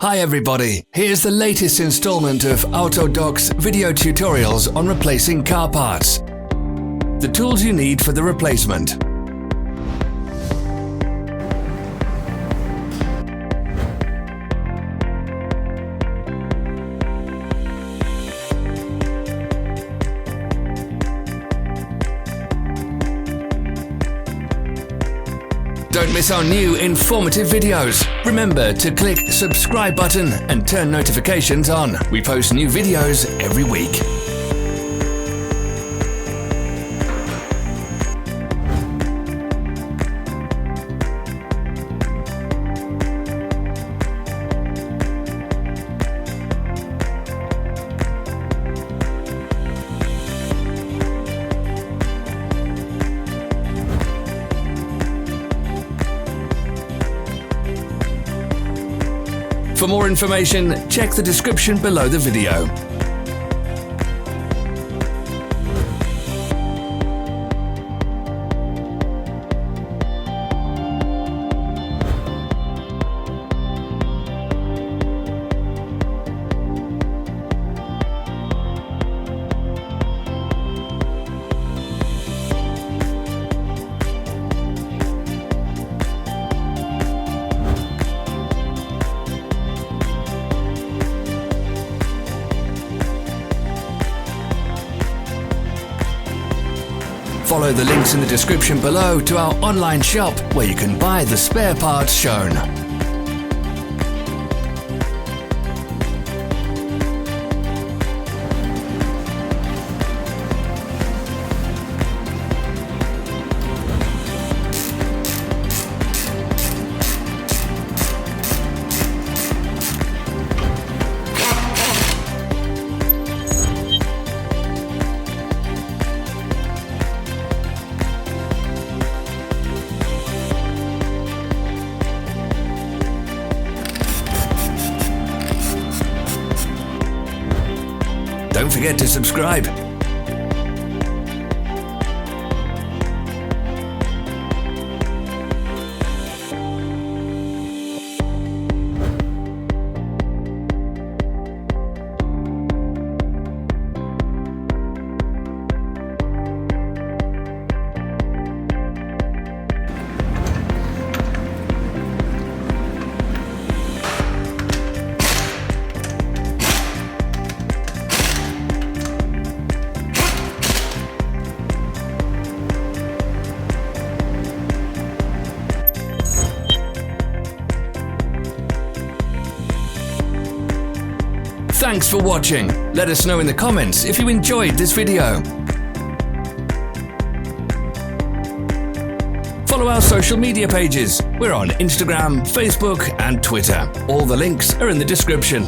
Hi everybody, here's the latest installment of Autodoc's video tutorials on replacing car parts. The tools you need for the replacement. Don't miss our new informative videos. Remember to click subscribe button and turn notifications on. We post new videos every week. For more information, check the description below the video. Follow the links in the description below to our online shop where you can buy the spare parts shown. Don't forget to subscribe. Thanks for watching. Let us know in the comments if you enjoyed this video. Follow our social media pages. We're on Instagram, Facebook and Twitter. All the links are in the description.